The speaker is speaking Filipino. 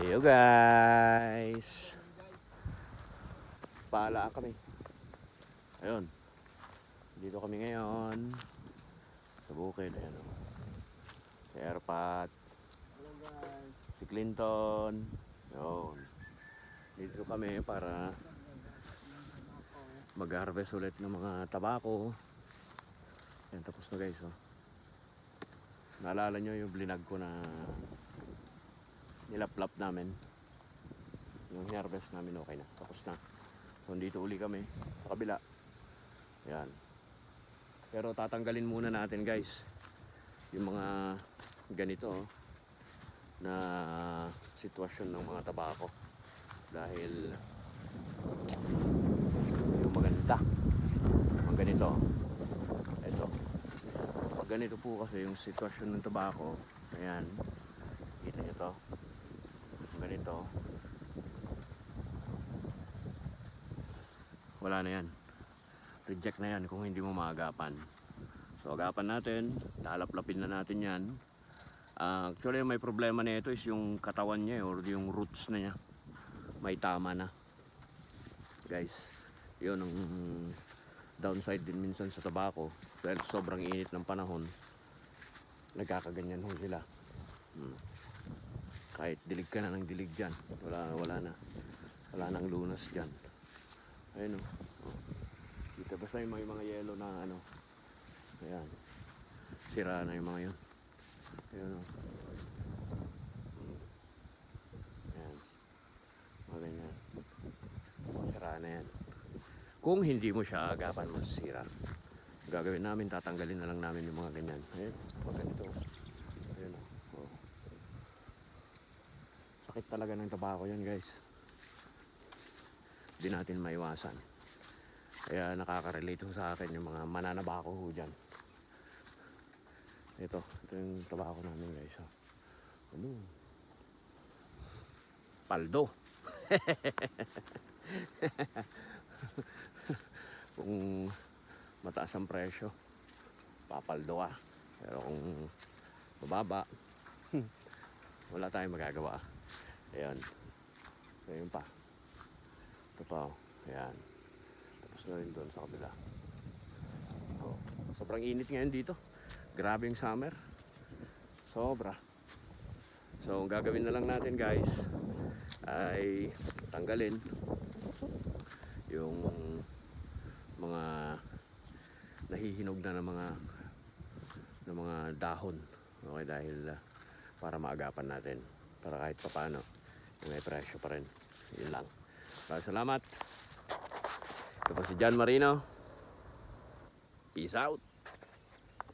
Heyo guys, pala kami. Ayun, dito kami ngayon sa bukid. Ayan o, si Airpat, si Clinton. Ayun, dito kami para mag-harvest ulit ng mga tabako. Ayan, tapos na guys oh. Naalala nyo yung blinag ko na nilaplap namin, yung harvest namin, okay na, tapos na. So dito uli kami sa kabila. Yan, pero tatanggalin muna natin guys yung mga ganito na sitwasyon ng mga tabako, dahil yung maganda ang ganito, ito pag ganito po kasi yung sitwasyon ng tabako. Ayan, kita nyo to, ganito, wala na yan, reject na yan kung hindi mo maagapan. So agapan natin, lalaplapin na natin yan. Actually may problema na ito is yung katawan niya or yung roots na niya, may tama na guys. Yun ang downside din minsan sa tabako, dahil sobrang init ng panahon, nagkakaganyan ho sila. Kahit dilig ka na ng dilig dyan, wala nang lunas dyan. Ayun oh. Kita basta yung mga yellow na ano, ayan, sira na yung mga yun. Ayun oh. Ayan, mga ganyan, sira na yan. Kung hindi mo siya agapan, masira. Gagawin namin, tatanggalin na lang namin yung mga ganyan. Ayun, pag ganito, ayun oh. Sakit talaga ng tabako yan guys, hindi natin maiwasan. Kaya nakaka-relate sa akin yung mga mananabako ho dyan. Ito yung tabako namin guys oh. Ano? Paldo. Kung mataas ang presyo, papaldo ka. Pero kung mababa, wala tayong magagawa. Ayan, ayun pa, ito pa oh. Ayan, tapos na rin doon sa kabila oh. Sobrang init ngayon dito, grabe yung summer, sobra. So gagawin na lang natin guys ay tanggalin yung mga nahihinog na ng mga dahon, okay, dahil para maagapan natin, para kahit papano may presyo pa rin. Yun lang. Salamat. Ito po si John Marino. Peace out.